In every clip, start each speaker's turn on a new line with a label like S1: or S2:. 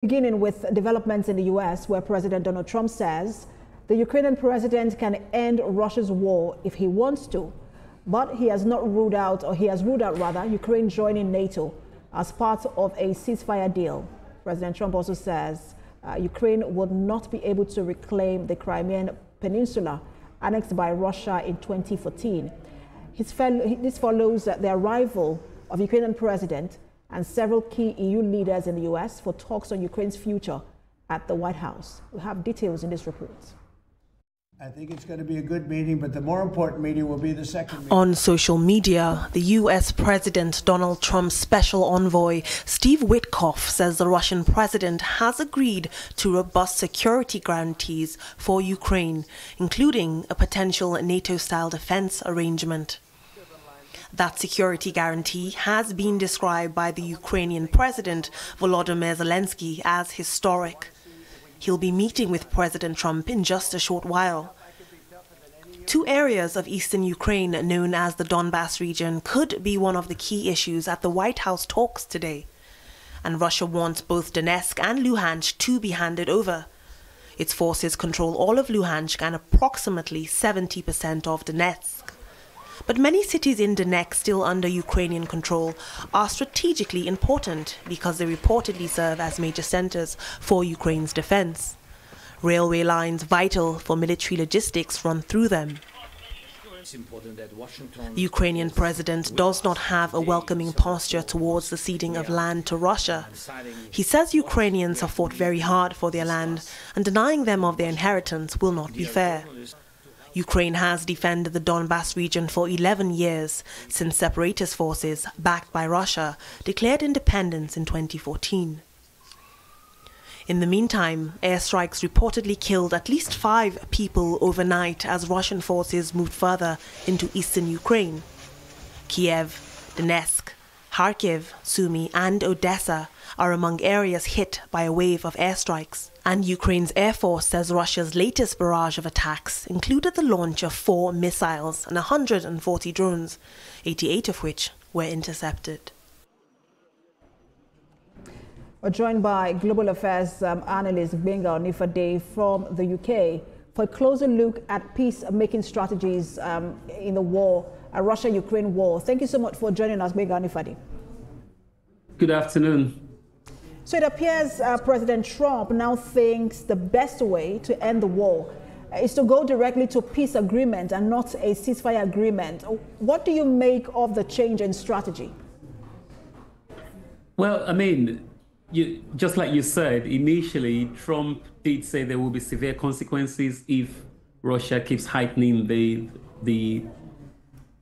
S1: Beginning with developments in the U.S., where President Donald Trump says the Ukrainian president can end Russia's war if he wants to, but he has ruled out Ukraine joining NATO as part of a ceasefire deal. President Trump also says Ukraine would not be able to reclaim the Crimean Peninsula annexed by Russia in 2014. This follows the arrival of Ukrainian president and several key EU leaders in the U.S. for talks on Ukraine's future at the White House. We have details in this report.
S2: I think it's going to be a good meeting, but the more important meeting will be the second meeting.
S3: On social media, the U.S. President Donald Trump's special envoy, Steve Witkoff, says the Russian president has agreed to robust security guarantees for Ukraine, including a potential NATO-style defense arrangement. That security guarantee has been described by the Ukrainian president, Volodymyr Zelensky, as historic. He'll be meeting with President Trump in just a short while. Two areas of eastern Ukraine, known as the Donbas region, could be one of the key issues at the White House talks today. And Russia wants both Donetsk and Luhansk to be handed over. Its forces control all of Luhansk and approximately 70% of Donetsk. But many cities in Donetsk still under Ukrainian control are strategically important because they reportedly serve as major centers for Ukraine's defense. Railway lines vital for military logistics run through them. The Ukrainian president does not have a welcoming posture towards the ceding of land to Russia. He says Ukrainians have fought very hard for their land, and denying them of their inheritance will not be fair. Ukraine has defended the Donbas region for 11 years, since separatist forces, backed by Russia, declared independence in 2014. In the meantime, airstrikes reportedly killed at least 5 people overnight as Russian forces moved further into eastern Ukraine. Kiev, Donetsk, Kharkiv, Sumy and Odessa are among areas hit by a wave of airstrikes. And Ukraine's Air Force says Russia's latest barrage of attacks included the launch of 4 missiles and 140 drones, 88 of which were intercepted.
S1: We're joined by Global Affairs analyst Gbenga Onifade from the UK for a closer look at peace-making strategies in the war, Russia-Ukraine war. Thank you so much for joining us, Gbenga Onifade.
S4: Good afternoon.
S1: So it appears President Trump now thinks the best way to end the war is to go directly to peace agreement and not a ceasefire agreement. What do you make of the change in strategy?
S4: Well, I mean, just like you said, initially Trump did say there will be severe consequences if Russia keeps heightening the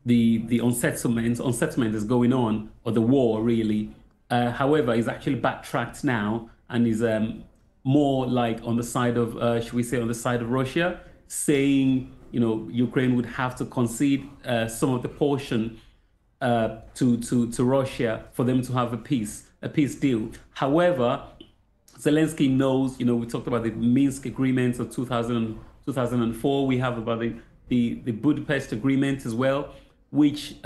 S4: unsettlement is going on, or the war really. However, he's actually backtracked now and is more like on the side of, should we say, on the side of Russia, saying, you know, Ukraine would have to concede some of the portion to Russia for them to have a peace deal. However, Zelensky knows, you know, we talked about the Minsk agreements of 2004. We have about the Budapest agreement as well, which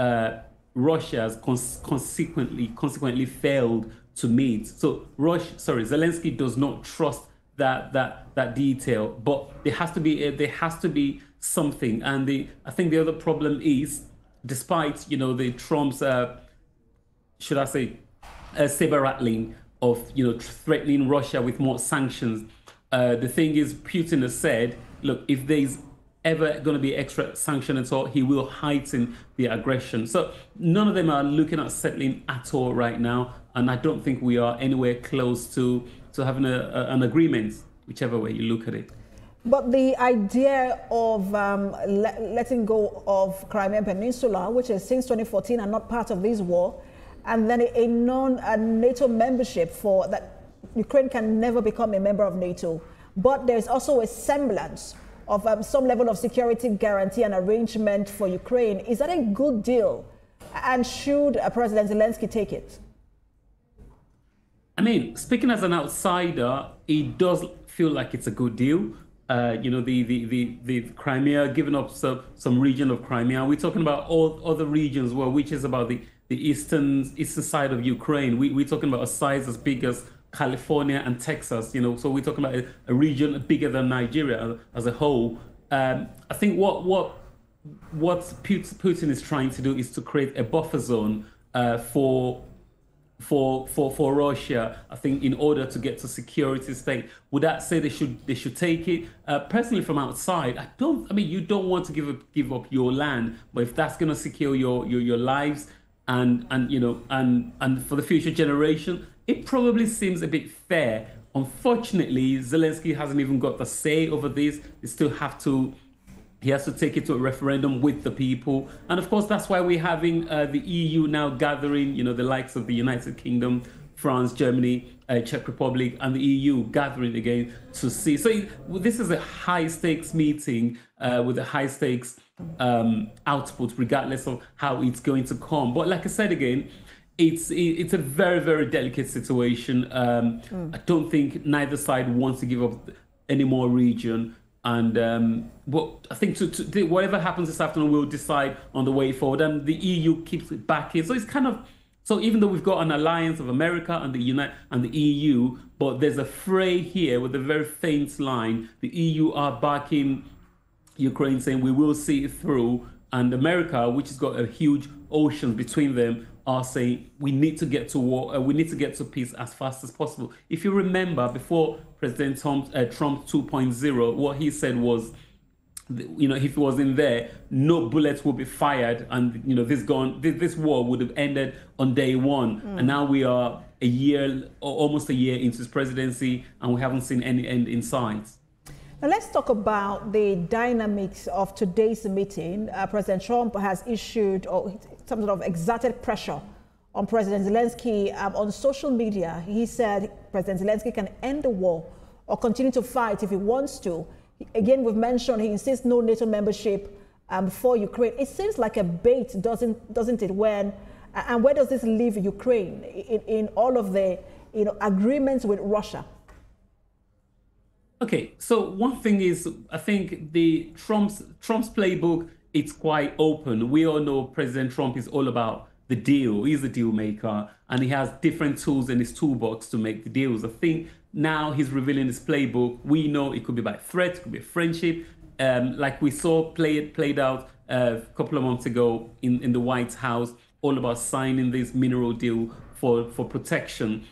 S4: Russia has consequently failed to meet. So Zelensky does not trust that detail, but there has to be something. And I think the other problem is, despite, you know, the Trump's should I say saber rattling of, you know, threatening Russia with more sanctions, the thing is, Putin has said, look, if there's ever going to be extra sanction at all, he will heighten the aggression. So none of them are looking at settling at all right now, and I don't think we are anywhere close to having an agreement, whichever way you look at it.
S1: But the idea of letting go of Crimean Peninsula, which is since 2014 and not part of this war, and then a non-NATO membership for that, Ukraine can never become a member of NATO. But there's also a semblance of some level of security guarantee and arrangement for Ukraine. Is that a good deal? And should President Zelensky take it?
S4: I mean, speaking as an outsider, it does feel like it's a good deal. You know, the Crimea, giving up some region of Crimea. We're talking about all other regions, well, which is about the eastern side of Ukraine. We're talking about a size as big as California and Texas, so we're talking about a region bigger than Nigeria as a whole. I think what Putin is trying to do is to create a buffer zone for Russia, I think, in order to get to security state. Would that say they should take it? Personally, from outside, you don't want to give up your land, but if that's going to secure your lives and for the future generation, it probably seems a bit fair. Unfortunately, Zelensky hasn't even got the say over this. He has to take it to a referendum with the people. And of course, that's why we're having the EU now gathering, the likes of the United Kingdom, France, Germany, Czech Republic, and the EU gathering again to see. So this is a high stakes meeting with a high stakes output, regardless of how it's going to come. But like I said again, it's a very, very delicate situation. I don't think neither side wants to give up any more region. And but I think whatever happens this afternoon, we'll decide on the way forward. And the EU keeps it backing. So it's so even though we've got an alliance of America and the EU, but there's a fray here with a very faint line. The EU are backing Ukraine, saying we will see it through. And America, which has got a huge ocean between them, are saying we need to get to war. We need to get to peace as fast as possible. If you remember, before President Trump 2.0, what he said was, if he was in there, no bullets would be fired, and this war would have ended on day one. And now we are almost a year into his presidency, and we haven't seen any end in sight.
S1: Now let's talk about the dynamics of today's meeting. President Trump has issued some sort of exerted pressure on President Zelensky on social media. He said President Zelensky can end the war or continue to fight if he wants to. Again, we've mentioned he insists no NATO membership for Ukraine. It seems like a bait, doesn't it? And where does this leave Ukraine in all of the agreements with Russia?
S4: Okay, so one thing is, I think Trump's playbook, it's quite open. We all know President Trump is all about the deal. He's a deal maker, and he has different tools in his toolbox to make the deals. I think now he's revealing his playbook. We know it could be by threat, it could be friendship, like we saw played out a couple of months ago in the White House, all about signing this mineral deal for protection.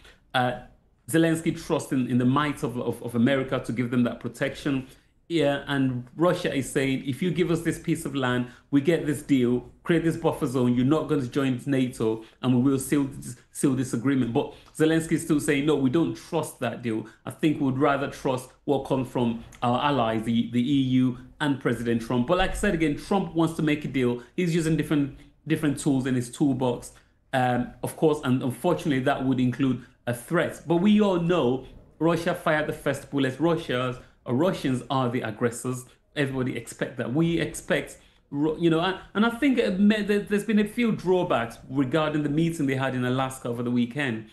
S4: Zelensky trusts in the might of America to give them that protection. Yeah, and Russia is saying, if you give us this piece of land, we get this deal, create this buffer zone, you're not going to join NATO, and we will seal this agreement. But Zelensky is still saying, no, we don't trust that deal. I think we'd rather trust what comes from our allies, the EU and President Trump. But like I said again, Trump wants to make a deal. He's using different tools in his toolbox, of course, and unfortunately that would include a threat. But we all know Russia fired the first bullets. Russians are the aggressors. Everybody expects that. We expect, and I think there's been a few drawbacks regarding the meeting they had in Alaska over the weekend.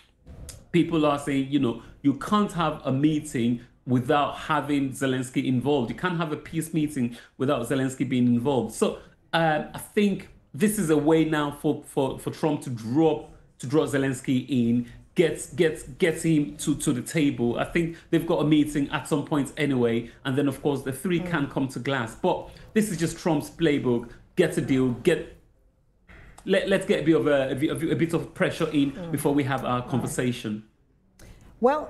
S4: People are saying, you can't have a meeting without having Zelensky involved. You can't have a peace meeting without Zelensky being involved. So I think this is a way now for Trump to draw Zelensky in, gets him to the table. I think they've got a meeting at some point anyway, and then of course the three can come to glass. But this is just Trump's playbook. Get a deal. Let's get a bit of pressure in before we have our conversation.
S1: Well,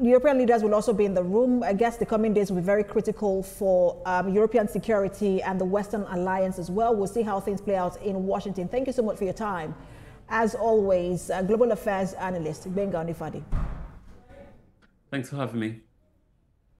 S1: European leaders will also be in the room. I guess the coming days will be very critical for European security and the Western alliance as well. We'll see how things play out in Washington. Thank you so much for your time. As always, Global Affairs Analyst, Gbenga Onifadi.
S4: Thanks for having me.